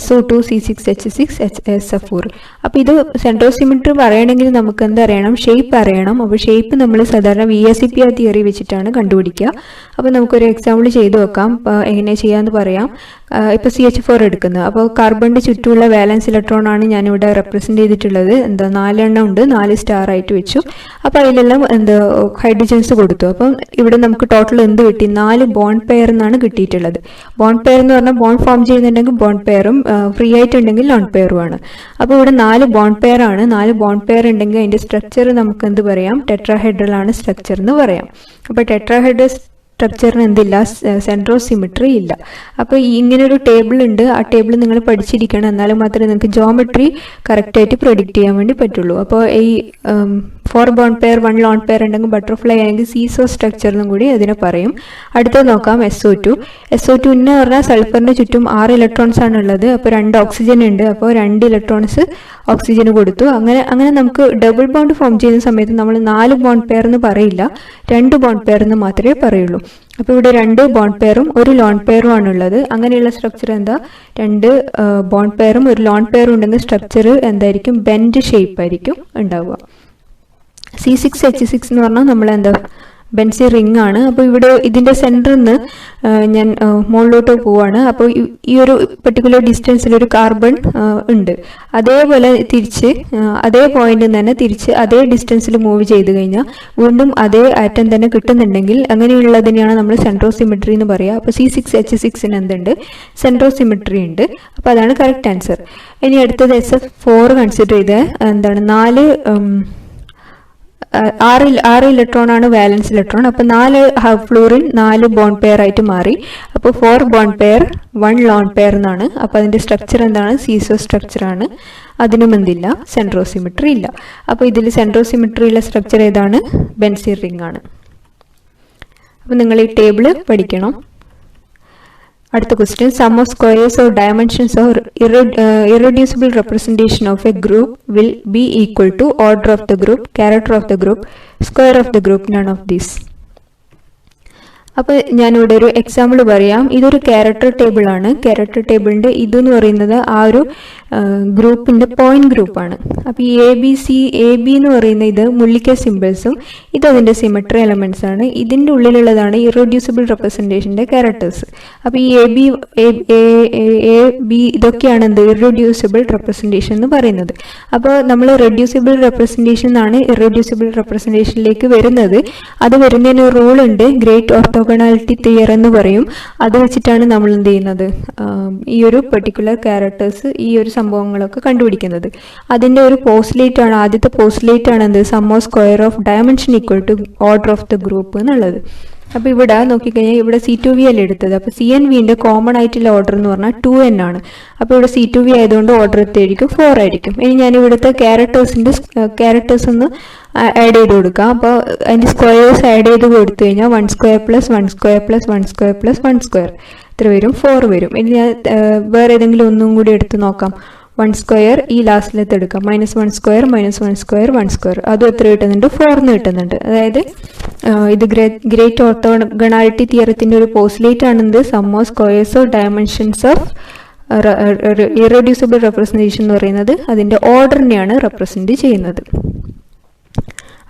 SO2, C6H6, SF4. അപ്പോൾ ഇത് സെൻട്രോസിമെട്രി പറയണമെങ്കിൽ നമുക്ക് എന്തറിയണം, ഷേപ്പ് അറിയണം. അപ്പോൾ ഷേപ്പ് നമ്മൾ സാധാരണ VSEPR തിയറി വെച്ചിട്ടാണ് കണ്ടുപിടിക്കുക. അപ്പോൾ നമുക്കൊരു എക്സാമ്പിൾ ചെയ്ത് നോക്കാം. എങ്ങനെ ചെയ്യാമെന്ന് പറയാം. ഇപ്പോൾ CH4 എടുക്കുന്നത്, അപ്പോൾ കാർബണിൻ്റെ ചുറ്റുമുള്ള വാലൻസ് ഇലക്ട്രോൺ ആണ് ഞാനിവിടെ റെപ്രസെൻറ്റ് ചെയ്തിട്ടുള്ളത്. 4 എണ്ണം ഉണ്ട്, 4 സ്റ്റാർ ആയിട്ട് വെച്ചു. അപ്പോൾ അതിലെല്ലാം ഹൈഡ്രജൻസ് കൊടുത്തു. അപ്പം ഇവിടെ നമുക്ക് ടോട്ടൽ എന്ത് കിട്ടി, 4 ബോണ്ട് പെയർ എന്നാണ് കിട്ടിയിട്ടുള്ളത്. ബോണ്ട് പെയർ എന്ന് പറഞ്ഞാൽ ബോണ്ട് ഫോം ചെയ്യുന്നുണ്ടെങ്കിൽ ബോണ്ട് പെയറും, ഫ്രീ ആയിട്ടുണ്ടെങ്കിൽ ലോൺ പെയറുമാണ്. അപ്പോൾ ഇവിടെ 4 ബോണ്ട് പെയർ ആണ്. 4 ബോണ്ട് പെയർ ഉണ്ടെങ്കിൽ അതിൻ്റെ സ്ട്രക്ചർ നമുക്ക് എന്ത് പറയാം, ടെട്രാഹെഡ്രൽ ആണ് സ്ട്രക്ചർ എന്ന് പറയാം. അപ്പോൾ ടെട്രാഹെഡ്രൽ സ്ട്രക്ചറിന് എന്തില്ല, സെൻട്രോസിമെട്രി ഇല്ല. അപ്പോൾ ഇങ്ങനൊരു ടേബിൾ ഉണ്ട്. ആ ടേബിൾ നിങ്ങൾ പഠിച്ചിരിക്കണം, എന്നാലും മാത്രമേ നിങ്ങൾക്ക് ജോമെട്രി കറക്റ്റായിട്ട് പ്രൊഡിക്റ്റ് ചെയ്യാൻ വേണ്ടി പറ്റുള്ളൂ. അപ്പോൾ ഈ 4 ബോണ്ട് പെയർ 1 ലോൺ പെയർ ഉണ്ടെങ്കിൽ ബട്ടർഫ്ലൈ ആണെങ്കിൽ സീസോ സ്ട്രക്ചർ എന്നും കൂടി അതിനെ പറയും. അടുത്തത് നോക്കാം SO2. SO2 എന്ന് പറഞ്ഞാൽ സൾഫറിന് ചുറ്റും 6 ഇലക്ട്രോൺസ് ആണ് ഉള്ളത്. അപ്പോൾ 2 ഓക്സിജൻ ഉണ്ട്. അപ്പോൾ 2 ഇലക്ട്രോൺസ് ഓക്സിജന് കൊടുത്തു. അങ്ങനെ നമുക്ക് ഡബിൾ ബോണ്ട് ഫോം ചെയ്യുന്ന സമയത്ത് നമ്മൾ 4 ബോണ്ട് പെയർ എന്ന് പറയില്ല, 2 ബോണ്ട് പെയർ എന്ന് മാത്രമേ പറയുള്ളൂ. അപ്പോൾ ഇവിടെ 2 ബോണ്ട് പെയറും 1 ലോൺ പെയറും ആണുള്ളത്. അങ്ങനെയുള്ള സ്ട്രക്ചർ എന്താ, 2 ബോണ്ട് പെയറും 1 ലോൺ പെയറും ഉണ്ടെങ്കിൽ സ്ട്രക്ചർ എന്തായിരിക്കും, ബെൻഡ് ഷേപ്പ് ആയിരിക്കും ഉണ്ടാവുക. C6H6 എന്ന് പറഞ്ഞാൽ നമ്മൾ എന്താ, ബെൻസീൻ റിംഗ് ആണ്. അപ്പോൾ ഇവിടെ ഇതിൻ്റെ സെൻറ്ററിൽ നിന്ന് ഞാൻ മുകളിലോട്ട് പോവാണ്. അപ്പോൾ ഈ ഒരു പെർട്ടിക്കുലർ ഡിസ്റ്റൻസിൽ ഒരു കാർബൺ ഉണ്ട്. അതേപോലെ തിരിച്ച് അതേ പോയിന്റിൽ തന്നെ തിരിച്ച് അതേ ഡിസ്റ്റൻസിൽ മൂവ് ചെയ്ത് കഴിഞ്ഞാൽ വീണ്ടും അതേ ആറ്റം തന്നെ കിട്ടുന്നുണ്ടെങ്കിൽ അങ്ങനെയുള്ളതിനെയാണ് നമ്മൾ സെൻട്രോസിമെട്രി എന്ന് പറയുക. അപ്പോൾ C6H6ന് എന്തുണ്ട്, സെൻട്രോസിമെട്രി ഉണ്ട്. അപ്പോൾ അതാണ് കറക്റ്റ് ആൻസർ. ഇനി അടുത്തത് SF4 കൺസിഡർ ചെയ്ത് എന്താണ്, 6 ഇലക്ട്രോൺ ആണ് വാലൻസ് ഇലക്ട്രോൺ. അപ്പോൾ 4 ഫ്ലൂറിൻ 4 ബോണ്ട് പെയർ ആയിട്ട് മാറി. അപ്പോൾ 4 ബോണ്ട് പെയർ 1 ലോൺ പെയർ എന്നാണ്. അപ്പോൾ അതിൻ്റെ സ്ട്രക്ചർ എന്താണ്, സീസോ സ്ട്രക്ചർ ആണ്. അതിനും എന്തില്ല, സെൻട്രോസിമെട്രി ഇല്ല. അപ്പോൾ ഇതിൽ സെൻട്രോസിമെട്രി ഉള്ള സ്ട്രക്ചർ ഏതാണ്, ബെൻസീൻ റിംഗ് ആണ്. അപ്പോൾ നിങ്ങൾ ഈ ടേബിൾ പഠിക്കണം. അടുത്ത question, sum of squares or dimensions or irreducible representation of a group will be equal to order of the group, character of the group, square of the group, none of these. അപ്പോൾ ഞാനിവിടെ ഒരു example പറയാം. ഇതൊരു character table ആണ്. Character ടേബിളിൻ്റെ ഇതെന്ന് പറയുന്നത് ആ ഒരു ഗ്രൂപ്പിൻ്റെ പോയിന്റ് ഗ്രൂപ്പാണ്. അപ്പോൾ ഈ AB എന്ന് പറയുന്ന ഇത് മുള്ളിക്ക സിമ്പിൾസും ഇത് അതിൻ്റെ സിമെട്രി എലമെൻറ്റ്സ് ആണ്. ഇതിൻ്റെ ഉള്ളിലുള്ളതാണ് ഇറഡ്യൂസിബിൾ റെപ്രസെൻറ്റേഷൻ്റെ ക്യാരക്ടേഴ്സ്. അപ്പോൾ ഈ AB ഇതൊക്കെയാണ് എന്ത്, ഇറഡ്യൂസിബിൾ റെപ്രസെൻറ്റേഷൻ എന്ന് പറയുന്നത്. അപ്പോൾ നമ്മൾ റെഡ്യൂസിബിൾ റെപ്രസെൻറ്റേഷൻ എന്നാണ് ഇറഡ്യൂസിബിൾ റെപ്രസെൻറ്റേഷനിലേക്ക് വരുന്നത്. അത് വരുന്നതിന് ഒരു റൂൾ ഉണ്ട്, ഗ്രേറ്റ് ഓർത്തോഗണാലിറ്റി തിയറി എന്ന് പറയും. അത് വെച്ചിട്ടാണ് നമ്മൾ എന്ത് ചെയ്യുന്നത്, ഈ ഒരു പെർട്ടിക്കുലർ ക്യാരക്ടേഴ്സ്, ഈ ഒരു സംഭവങ്ങളൊക്കെ കണ്ടുപിടിക്കുന്നത്. അതിൻ്റെ ഒരു പോസ്റ്റ്ലേറ്റ് ആണ്, ആദ്യത്തെ പോസ്റ്റ്ലേറ്റ് ആണ് എന്ത്, sum of square of dimension equal to order of the group എന്നുള്ളത്. അപ്പോൾ ഇവിടെ നോക്കിക്കഴിഞ്ഞാൽ ഇവിടെ C2V അല്ലേ എടുത്തത്. അപ്പോൾ CNVൻ്റെ കോമൺ ആയിട്ടുള്ള ഓർഡർ എന്ന് പറഞ്ഞാൽ 2n ആണ്. അപ്പോൾ ഇവിടെ C2V ആയതുകൊണ്ട് ഓർഡർ എത്തായിരിക്കും 4 ആയിരിക്കും. ഇനി ഞാൻ ഇവിടുത്തെ ക്യാരക്ടേഴ്സ് ഒന്ന് ആഡ് ചെയ്ത് കൊടുക്കാം. അപ്പോൾ അതിൻ്റെ സ്ക്വയേഴ്സ് ആഡ് ചെയ്ത് കൊടുത്തു കഴിഞ്ഞാൽ 1 square plus 1 square plus 1 square plus 1 square എത്ര വരും, 4 വരും. ഇനി ഞാൻ വേറെ ഏതെങ്കിലും ഒന്നും കൂടി എടുത്ത് നോക്കാം. 1 സ്ക്വയർ ഈ ലാസ്റ്റിലത്തെ എടുക്കാം, -1 സ്ക്വയർ -1 സ്ക്വയർ 1 സ്ക്വയർ, അതും എത്ര കിട്ടുന്നുണ്ട്, 4 കിട്ടുന്നുണ്ട്. അതായത് ഇത് ഗ്രേറ്റ് ഓർത്തോഗണാലിറ്റി തിയറത്തിൻ്റെ ഒരു പോസ്റ്റ്ലേറ്റ് ആണെന്ത്, sum of squares of dimensions of irreducible representation എന്ന് പറയുന്നത് അതിൻ്റെ ഓർഡറിനെയാണ് റെപ്രസെൻറ്റ് ചെയ്യുന്നത്.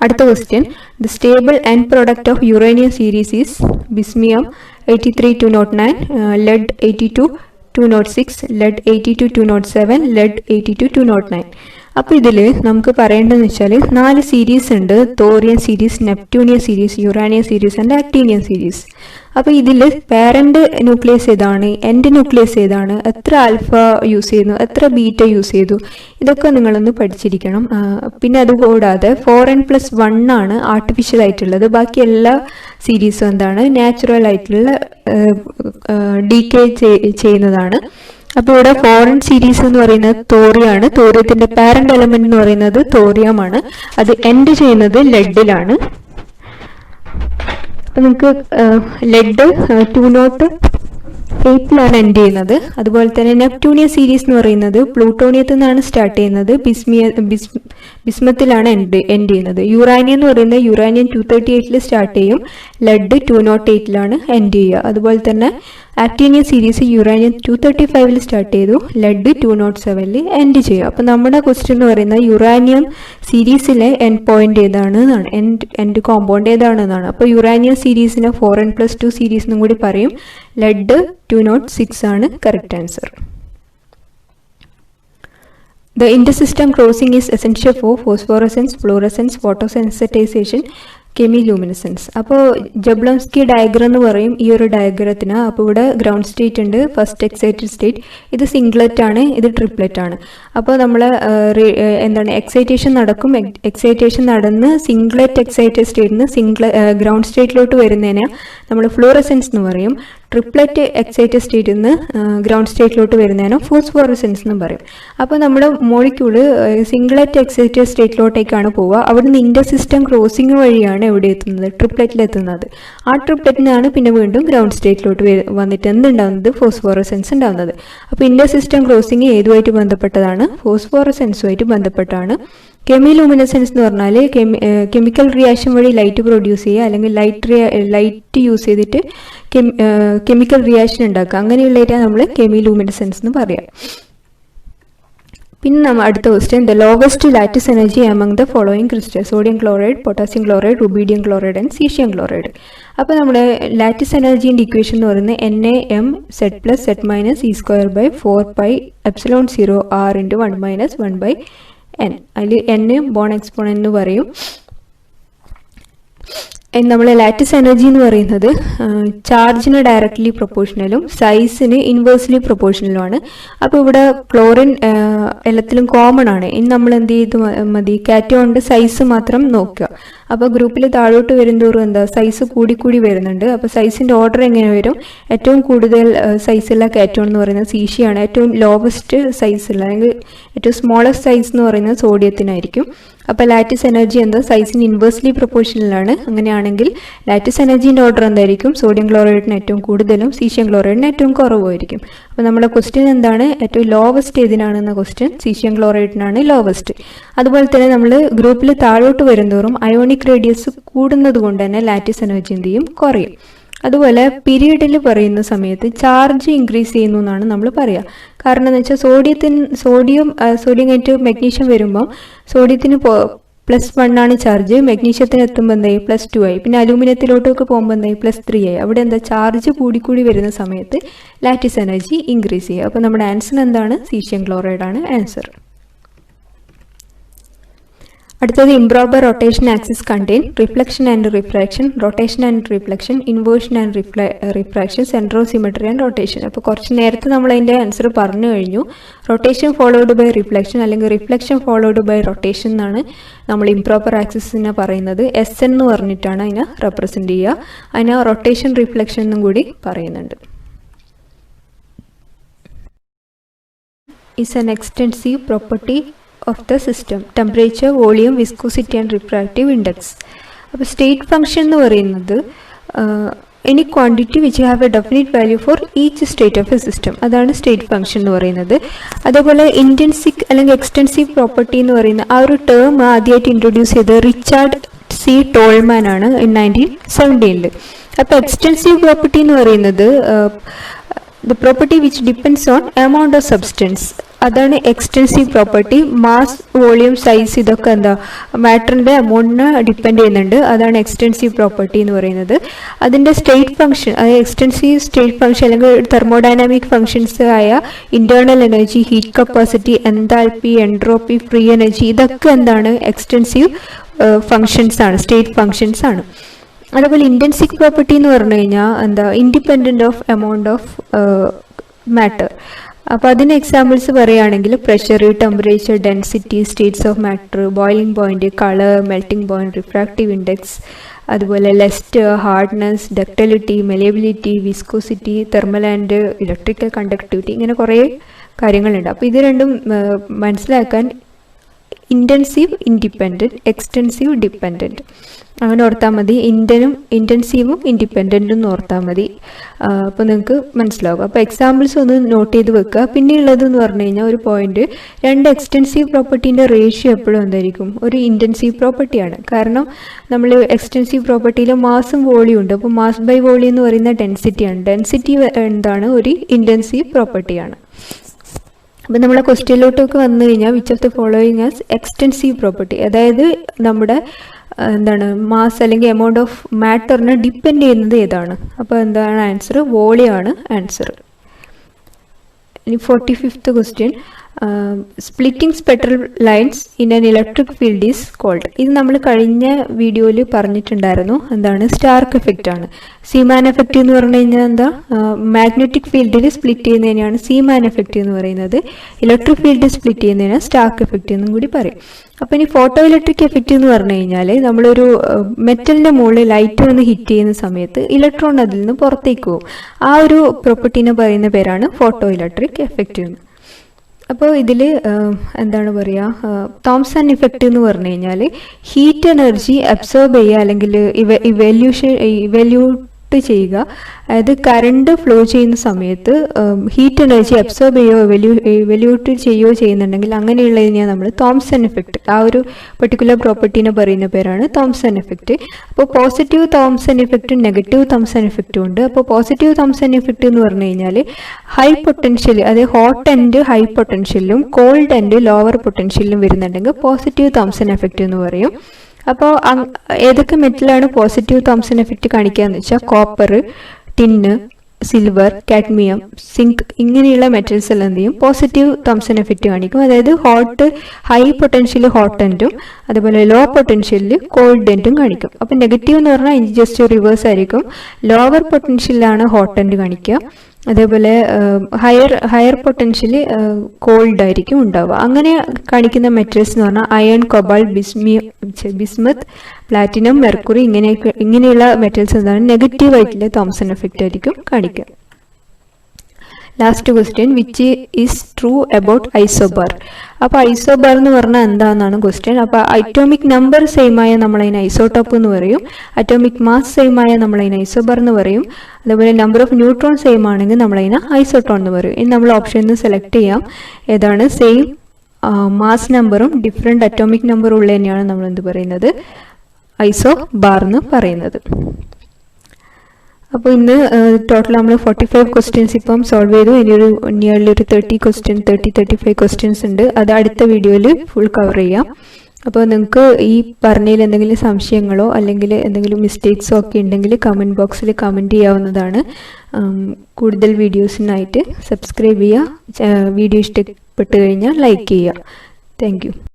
അടുത്ത question, the stable end product of uranium series is bismuth 83-209, lead 82, 206, lead 82 207, lead 82 209. അപ്പോൾ ഇതിൽ നമുക്ക് പറയേണ്ടതെന്ന് വെച്ചാൽ 4 സീരീസ് ഉണ്ട്. Thorium series, neptunium series, uranium series and actinium series. അപ്പോൾ ഇതിൽ പാരന്റ് ന്യൂക്ലിയസ് ഏതാണ്, എൻഡ് ന്യൂക്ലിയസ് ഏതാണ്, എത്ര ആൽഫ യൂസ് ചെയ്യുന്നു, എത്ര ബീറ്റ യൂസ് ചെയ്തു, ഇതൊക്കെ നിങ്ങളൊന്ന് പഠിച്ചിരിക്കണം. പിന്നെ അതുകൂടാതെ 4n+1 ആണ് ആർട്ടിഫിഷ്യൽ ആയിട്ടുള്ളത്. ബാക്കി എല്ലാ സീരീസും എന്താണ്, നാച്ചുറൽ ആയിട്ടുള്ള ഡീകേ ചെയ്യുന്നതാണ്. അപ്പോൾ ഇവിടെ 4n സീരീസ് എന്ന് പറയുന്നത് തോറിയാണ്. തോറിയത്തിന്റെ പാരന്റ് എലമെന്റ് എന്ന് പറയുന്നത് തോറിയമാണ്. അത് എൻഡ് ചെയ്യുന്നത് ലെഡിലാണ്. അപ്പൊ നിങ്ങൾക്ക് ലെഡ് 208 എൻഡ് ചെയ്യുന്നത്. അതുപോലെ തന്നെ നെപ്റ്റ്യൂണിയൻ സീരീസ് എന്ന് പറയുന്നത് പ്ലൂട്ടോണിയത്തിൽ നിന്നാണ് സ്റ്റാർട്ട് ചെയ്യുന്നത്, ബിസ്മത്തിലാണ് എൻഡ് ചെയ്യുന്നത്. യുറാനിയം എന്ന് പറയുന്നത് യുറാനിയം 238 സ്റ്റാർട്ട് ചെയ്യും, ലെഡ് 208 എൻഡ് ചെയ്യുക. അതുപോലെ തന്നെ ആക്ടീനിയൻ സീരീസ് യുറാനിയം 235 സ്റ്റാർട്ട് ചെയ്തു, ലെഡ് 207 എൻഡ് ചെയ്യുക. അപ്പോൾ നമ്മുടെ ക്വസ്റ്റ്യൻ എന്ന് പറയുന്നത് യുറാനിയം സീരീസിലെ എൻഡ് പോയിന്റ് ഏതാണ് എന്നാണ്, എൻഡ് കോമ്പൗണ്ട് ഏതാണെന്നാണ്. അപ്പോൾ യുറാനിയം സീരീസിനെ 4n+2 സീരീസ് എന്നും കൂടി പറയും. ലെഡ് 206 ആണ് correct answer. The intersystem crossing is essential for phosphorescence, fluorescence, photosensitization, കെമിലൂമിനസൻസ്. അപ്പോൾ ജബ്ലംസ്കി ഡയഗ്രം എന്ന് പറയും ഈ ഒരു ഡയഗ്രത്തിന്. അപ്പോൾ ഇവിടെ ഗ്രൗണ്ട് സ്റ്റേറ്റ് ഉണ്ട്, ഫസ്റ്റ് എക്സൈറ്റഡ് സ്റ്റേറ്റ്, ഇത് സിംഗ്ലറ്റ് ആണ്, ഇത് ട്രിപ്ലെറ്റ് ആണ്. അപ്പോൾ നമ്മൾ എന്താണ് എക്സൈറ്റേഷൻ നടക്കും, എക്സൈറ്റേഷൻ നടന്ന് സിംഗ്ലറ്റ് എക്സൈറ്റഡ് സ്റ്റേറ്റിൽ നിന്ന് ഗ്രൗണ്ട് സ്റ്റേറ്റിലോട്ട് വരുന്നതിനെ നമ്മൾ ഫ്ലൂറസെൻസ് എന്ന് പറയും. ട്രിപ്ലെറ്റ് എക്സൈറ്റഡ് സ്റ്റേറ്റിൽ നിന്ന് ഗ്രൗണ്ട് സ്റ്റേറ്റിലോട്ട് വരുന്നതിനോ ഫോസ്ഫോറസെൻസ് എന്നും പറയും. അപ്പോൾ നമ്മുടെ മോളിക്യൂള് സിംഗ്ലറ്റ് എക്സൈറ്റഡ് സ്റ്റേറ്റിലോട്ടേക്കാണ് പോവുക. അവിടുന്ന് ഇന്റർസിസ്റ്റം ക്രോസിംഗ് വഴിയാണ് എവിടെ എത്തുന്നത്, ട്രിപ്ലെറ്റിൽ എത്തുന്നത്. ആ ട്രിപ്ലെറ്റിനാണ് പിന്നെ വീണ്ടും ഗ്രൗണ്ട് സ്റ്റേറ്റിലോട്ട് വന്നിട്ട് എന്തുണ്ടാവുന്നത്, ഫോസ്ഫോറസെൻസ് ഉണ്ടാവുന്നത്. അപ്പോൾ ഇന്റർസിസ്റ്റം ക്രോസിംഗ് ഏതുമായിട്ട് ബന്ധപ്പെട്ടതാണ്, ഫോസ്ഫോറസെൻസുമായിട്ട് ബന്ധപ്പെട്ടാണ്. കെമിലൂമിനസെൻസ് എന്ന് പറഞ്ഞാൽ കെമിക്കൽ റിയാക്ഷൻ വഴി ലൈറ്റ് പ്രൊഡ്യൂസ് ചെയ്യുക, അല്ലെങ്കിൽ ലൈറ്റ് യൂസ് ചെയ്തിട്ട് കെമിക്കൽ റിയാക്ഷൻ ഉണ്ടാക്കുക. അങ്ങനെയുള്ളതിനാണ് നമ്മൾ കെമിലൂമിനസെൻസ് എന്ന് പറയാം. പിന്നെ നമ്മൾ അടുത്ത question, the lowest lattice energy among the following crystal, sodium chloride, potassium chloride, rubidium chloride and caesium chloride. അപ്പോൾ നമ്മുടെ ലാറ്റിസ് എനർജീൻ്റെ ഇക്വേഷൻ എന്ന് പറയുന്നത് NaMZ+Z-4πε0r×1 - 1/n. അതിൽ n ബോൺ എക്സ്പോണൻ്റ് എന്ന് പറയും. നമ്മൾ ലാറ്റിസ് എനർജി എന്ന് പറയുന്നത് ചാർജിന് ഡയറക്റ്റ്ലി പ്രൊപ്പോർഷണലും സൈസിന് ഇൻവേഴ്സ്ലി പ്രൊപ്പോർഷണലുമാണ്. അപ്പോൾ ഇവിടെ ക്ലോറിൻ എല്ലാത്തിലും കോമൺ ആണ്. ഇനി നമ്മൾ എന്ത് ചെയ്ത് മതി, കാറ്റോണിൻ്റെ സൈസ് മാത്രം നോക്കുക. അപ്പോൾ ഗ്രൂപ്പിൽ താഴോട്ട് വരുന്തോറും എന്താ സൈസ് കൂടി വരുന്നുണ്ട്. അപ്പോൾ സൈസിൻ്റെ ഓർഡർ എങ്ങനെ വരും, ഏറ്റവും കൂടുതൽ സൈസുള്ള കാറ്റോൺ എന്ന് പറയുന്നത് സീഷിയാണ്, ഏറ്റവും ലോവസ്റ്റ് സൈസുള്ള അല്ലെങ്കിൽ ഏറ്റവും സ്മോളസ്റ്റ് സൈസ് എന്ന് പറയുന്നത് സോഡിയത്തിനായിരിക്കും. അപ്പോൾ ലാറ്റിസ് എനർജി എന്താ സൈസിന് ഇൻവേഴ്സ്ലി പ്രൊപ്പോർഷനിലാണ്. അങ്ങനെയാണെങ്കിൽ ലാറ്റിസ് എനർജീൻ്റെ ഓർഡർ എന്തായിരിക്കും, സോഡിയം ക്ലോറൈഡിന് ഏറ്റവും കൂടുതലും സീഷ്യം ക്ലോറൈഡിന് ഏറ്റവും കുറവുമായിരിക്കും. അപ്പോൾ നമ്മുടെ ക്വസ്റ്റ്യൻ എന്താണ്, ഏറ്റവും ലോവസ്റ്റ് ഏതിനാണെന്ന ക്വസ്റ്റ്യൻ സീഷ്യം ക്ലോറൈഡിനാണ് ലോവസ്റ്റ്. അതുപോലെ തന്നെ നമ്മൾ ഗ്രൂപ്പിൽ താഴോട്ട് വരുന്തോറും അയോണിക് റേഡിയസ് കൂടുന്നത് കൊണ്ട് തന്നെ ലാറ്റിസ് എനർജി എന്ത് ചെയ്യും, കുറയും. അതുപോലെ പീരീഡിൽ പറയുന്ന സമയത്ത് ചാർജ് ഇൻക്രീസ് ചെയ്യുന്നു എന്നാണ് നമ്മൾ പറയുക. കാരണം എന്ന് വെച്ചാൽ സോഡിയം കഴിഞ്ഞിട്ട് മെഗ്നീഷ്യം വരുമ്പം സോഡിയത്തിന് +1 ആണ് ചാർജ്, മെഗ്നീഷ്യത്തിന് എത്തുമ്പോൾ എന്തായി +2 ആയി, പിന്നെ അലൂമിനിയത്തിലോട്ടൊക്കെ പോകുമ്പോൾ എന്തായി +3 ആയി. അവിടെ എന്താ ചാർജ് കൂടി വരുന്ന സമയത്ത് ലാറ്റിസ് എനർജി ഇൻക്രീസ് ചെയ്യുക. അപ്പോൾ നമ്മുടെ ആൻസർ എന്താണ്, സീഷ്യം ക്ലോറൈഡ് ആണ് ആൻസർ. അടുത്തത് improper rotation axis contain reflection and refraction, rotation and reflection, inversion and refraction, centrosymmetry and rotation. അപ്പോൾ കുറച്ച് നേരത്തെ നമ്മൾ അതിൻ്റെ ആൻസർ പറഞ്ഞു കഴിഞ്ഞു. റൊട്ടേഷൻ ഫോളോഡ് ബൈ റിഫ്ലക്ഷൻ അല്ലെങ്കിൽ റിഫ്ലക്ഷൻ ഫോളോഡ് ബൈ റൊട്ടേഷൻ എന്നാണ് നമ്മൾ ഇംപ്രോപ്പർ ആക്സിസിനെ പറയുന്നത്. SN എന്ന് പറഞ്ഞിട്ടാണ് അതിനെ റെപ്രസെൻറ്റ് ചെയ്യുക. അതിനെ റൊട്ടേഷൻ റിഫ്ലക്ഷൻ എന്നും കൂടി പറയുന്നുണ്ട്. is an extensive property of the system, temperature, volume, viscosity and refractive index. അപ്പോൾ സ്റ്റേറ്റ് ഫംഗ്ഷൻ എന്ന് പറയുന്നത് any quantity which have A definite value for each state of A system, അതാണ് state function എന്ന് പറയുന്നത്. അതേപോലെ ഇൻറ്റൻസിക് അല്ലെങ്കിൽ എക്സ്റ്റെൻസീവ് പ്രോപ്പർട്ടി എന്ന് പറയുന്ന ആ ഒരു ടേം ആദ്യമായിട്ട് ഇൻട്രൊഡ്യൂസ് ചെയ്തത് റിച്ചാർഡ് C. ടോൾമാൻ ആണ് 1917. അപ്പോൾ എക്സ്റ്റെൻസീവ് പ്രോപ്പർട്ടി എന്ന് പറയുന്നത് the property which depends on amount of substance, അതാണ് extensive property. Mass, volume, size ഇതൊക്കെ എന്താ മാറ്ററിന്റെ എമൗണ്ടിനെ ഡിപ്പെൻഡ് ചെയ്യുന്നുണ്ട്. അതാണ് എക്സ്റ്റെൻസീവ് പ്രോപ്പർട്ടി എന്ന് പറയുന്നത്. അതിന്റെ സ്റ്റേറ്റ് ഫംഗ്ഷൻ, അതായത് എക്സ്റ്റെൻസീവ് സ്റ്റേറ്റ് ഫംഗ്ഷൻ അല്ലെങ്കിൽ തെർമോഡൈനാമിക് ഫംഗ്ഷൻസ് ആയ internal energy, heat capacity, enthalpy, entropy, free energy, ഇതൊക്കെ എന്താണ് എക്സ്റ്റെൻസീവ് ഫംഗ്ഷൻസ് ആണ്, സ്റ്റേറ്റ് ഫംഗ്ഷൻസ് ആണ്. അതേപോലെ ഇന്റൻസിക് പ്രോപ്പർട്ടി എന്ന് പറഞ്ഞു കഴിഞ്ഞാൽ എന്താ independent of amount of matter. അപ്പോൾ അതിന് എക്സാമ്പിൾസ് പറയുകയാണെങ്കിൽ pressure, temperature, density, states of matter, boiling point, colour, melting point, refractive index, അതുപോലെ lustre, hardness, ductility, malleability, viscosity, thermal and electrical conductivity, ഇങ്ങനെ കുറേ കാര്യങ്ങളുണ്ട്. അപ്പോൾ ഇത് രണ്ടും മനസ്സിലാക്കാൻ ഇന്റൻസീവ് ഇൻഡിപെൻഡൻറ്റ്, എക്സ്റ്റെൻസീവ് ഡിപ്പെൻഡൻറ്റ് അങ്ങനെ ഓർത്താൽ മതി. ഇന്റൻസീവും ഇൻഡിപെൻഡൻറ്റും എന്ന് ഓർത്താൽ മതി. അപ്പോൾ നിങ്ങൾക്ക് മനസ്സിലാവും. അപ്പോൾ എക്സാമ്പിൾസ് ഒന്ന് നോട്ട് ചെയ്ത് വെക്കുക. പിന്നെയുള്ളത് എന്ന് പറഞ്ഞു കഴിഞ്ഞാൽ ഒരു പോയിന്റ്, രണ്ട് എക്സ്റ്റെൻസീവ് പ്രോപ്പർട്ടീൻ്റെ റേഷ്യോ എപ്പോഴും എന്തായിരിക്കും, ഒരു ഇന്റൻസീവ് പ്രോപ്പർട്ടിയാണ്. കാരണം നമ്മൾ എക്സ്റ്റെൻസീവ് പ്രോപ്പർട്ടിയിൽ മാസും വോളിയം ഉണ്ട്. അപ്പോൾ മാസ് ബൈ വോളിയം എന്ന് പറയുന്ന ഡെൻസിറ്റിയാണ്. ഡെൻസിറ്റി എന്താണ്, ഒരു ഇന്റൻസീവ് പ്രോപ്പർട്ടിയാണ്. അപ്പം നമ്മളെ ക്വസ്റ്റ്യനിലോട്ടൊക്കെ വന്നു കഴിഞ്ഞാൽ which of the following as extensive property, അതായത് നമ്മുടെ എന്താണ് മാസ് അല്ലെങ്കിൽ എമൗണ്ട് ഓഫ് മാറ്ററിനെ ഡിപ്പെൻഡ് ചെയ്യുന്നത് ഏതാണ്. അപ്പോൾ എന്താണ് ആൻസർ, വോളിയം ആണ് ആൻസർ. ഇനി 45th question, splitting spectral lines in an electric field is called. ഇത് നമ്മൾ കഴിഞ്ഞ വീഡിയോയിൽ പറഞ്ഞിട്ടുണ്ടായിരുന്നു. എന്താണ്, സ്റ്റാർക്ക് എഫക്റ്റ് ആണ്. സീമാൻ എഫക്റ്റ് എന്ന് പറഞ്ഞു കഴിഞ്ഞാൽ എന്താ, മാഗ്നറ്റിക് ഫീൽഡിൽ സ്പ്ലിറ്റ് ചെയ്യുന്നതിനാണ് സീമാൻ എഫക്റ്റ് എന്ന് പറയുന്നത്. ഇലക്ട്രിക് ഫീൽഡ് സ്പ്ലിറ്റ് ചെയ്യുന്നതിനാണ് സ്റ്റാർക്ക് എഫക്റ്റ് എന്നും കൂടി പറയും. അപ്പോൾ ഇനി ഫോട്ടോ ഇലക്ട്രിക് എഫക്റ്റ് എന്ന് പറഞ്ഞു കഴിഞ്ഞാൽ നമ്മളൊരു മെറ്റലിൻ്റെ മുകളിൽ ലൈറ്റ് വന്ന് ഹിറ്റ് ചെയ്യുന്ന സമയത്ത് ഇലക്ട്രോൺ അതിൽ നിന്ന് പുറത്തേക്ക് പോകും. ആ ഒരു പ്രോപ്പർട്ടീനെ പറയുന്ന പേരാണ് ഫോട്ടോ ഇലക്ട്രിക് എഫക്റ്റ് എന്ന്. അപ്പോൾ ഇതിൽ എന്താണ് പറയുക, തോംസൺ ഇഫക്റ്റ് എന്ന് പറഞ്ഞു കഴിഞ്ഞാൽ ഹീറ്റ് എനർജി അബ്സോർബ് ചെയ്യുക അല്ലെങ്കിൽ ഇവല്യൂട്ട് ചെയ്യുക. അതായത് കറണ്ട് ഫ്ലോ ചെയ്യുന്ന സമയത്ത് ഹീറ്റ് എനർജി അബ്സോർബ് ചെയ്യുകയോ ഇവല്യൂട്ട് ചെയ്യുകയോ ചെയ്യുന്നുണ്ടെങ്കിൽ അങ്ങനെയുള്ളതിനെ നമ്മൾ തോംസൺ എഫക്റ്റ്, ആ ഒരു പെർട്ടിക്കുലർ പ്രോപ്പർട്ടീനെ പറയുന്ന പേരാണ് തോംസൺ എഫക്റ്റ്. അപ്പോൾ പോസിറ്റീവ് തോംസൺ ഇഫക്റ്റും നെഗറ്റീവ് തോംസൺ ഇഫക്റ്റും ഉണ്ട്. അപ്പോൾ പോസിറ്റീവ് തോംസൺ ഇഫക്റ്റ് എന്ന് പറഞ്ഞു കഴിഞ്ഞാൽ ഹൈ പൊട്ടൻഷ്യൽ, അതായത് ഹോട്ട് എൻഡ് ഹൈ പൊട്ടൻഷ്യലിലും കോൾഡ് എൻഡ് ലോവർ പൊട്ടൻഷ്യലിലും വരുന്നുണ്ടെങ്കിൽ പോസിറ്റീവ് തോംസൺ എഫക്റ്റ് എന്ന് പറയും. അപ്പോൾ ഏതൊക്കെ മെറ്റലാണ് പോസിറ്റീവ് തോംസൺ എഫക്റ്റ് കാണിക്കുക എന്ന് വെച്ചാൽ copper, tin, silver, cadmium, zinc, ഇങ്ങനെയുള്ള മെറ്റൽസ് എല്ലാം എന്ത് ചെയ്യും, പോസിറ്റീവ് തോംസൺ എഫക്റ്റ് കാണിക്കും. അതായത് ഹൈ പൊട്ടൻഷ്യൽ ഹോട്ട് എൻഡും അതുപോലെ ലോ പൊട്ടൻഷ്യലിൽ കോൾഡ് എൻഡും കാണിക്കും. അപ്പം നെഗറ്റീവ് എന്ന് പറഞ്ഞാൽ ജസ്റ്റ് റിവേഴ്സ് ആയിരിക്കും. ലോവർ പൊട്ടൻഷ്യലിലാണ് ഹോട്ട് എൻഡ് കാണിക്കുക. അതേപോലെ ഹയർ പൊട്ടൻഷ്യൽ കോൾഡ് ആയിരിക്കും ഉണ്ടാവുക. അങ്ങനെ കാണിക്കുന്ന മെറ്റൽസ് എന്ന് പറഞ്ഞാൽ iron, cobalt, bismuth, platinum, mercury, ഇങ്ങനെയുള്ള മെറ്റൽസ് എന്താണ് നെഗറ്റീവ് ആയിട്ടുള്ള തോംസൺ എഫക്റ്റ് ആയിരിക്കും കാണിക്കുക. Last question, which is true about isobar. അപ്പോൾ ഐസോബാർ എന്ന് പറഞ്ഞാൽ എന്താണെന്നാണ് ക്വസ്റ്റ്യൻ. അപ്പോൾ അറ്റോമിക് നമ്പർ സെയിം ആയ നമ്മളതിന് ഐസോട്ടോപ്പ് എന്ന് പറയും. അറ്റോമിക് മാസ് സെയിം ആയ നമ്മളതിന് ഐസോബാർ എന്ന് പറയും. അതേപോലെ നമ്പർ ഓഫ് ന്യൂട്രോൺ സെയിം ആണെങ്കിൽ നമ്മളതിന് ഐസോട്ടോൺ എന്ന് പറയും. ഇനി നമ്മൾ ഓപ്ഷനിൽ നിന്ന് സെലക്ട് ചെയ്യാം ഏതാണ് സെയിം മാസ് നമ്പറും ഡിഫറെൻറ്റ് അറ്റോമിക് നമ്പറും ഉള്ള തന്നെയാണ് നമ്മൾ എന്ത് പറയുന്നത്, ഐസോബാർ എന്ന് പറയുന്നത്. അപ്പോൾ ഇന്ന് ടോട്ടൽ നമ്മൾ 45 ക്വസ്റ്റ്യൻസ് ഇപ്പം സോൾവ് ചെയ്തു. ഇനിയൊരു നിയർലി ഒരു 35 ക്വസ്റ്റ്യൻസ് ഉണ്ട്. അത് അടുത്ത വീഡിയോയിൽ ഫുൾ കവർ ചെയ്യാം. അപ്പോൾ നിങ്ങൾക്ക് ഈ പറഞ്ഞതിൽ എന്തെങ്കിലും സംശയങ്ങളോ അല്ലെങ്കിൽ എന്തെങ്കിലും മിസ്റ്റേക്സോ ഒക്കെ ഉണ്ടെങ്കിൽ കമൻറ്റ് ബോക്സിൽ കമൻറ്റ് ചെയ്യാവുന്നതാണ്. കൂടുതൽ വീഡിയോസിനായിട്ട് സബ്സ്ക്രൈബ് ചെയ്യുക. വീഡിയോ ഇഷ്ടപ്പെട്ട് കഴിഞ്ഞാൽ ലൈക്ക് ചെയ്യുക. Thank you.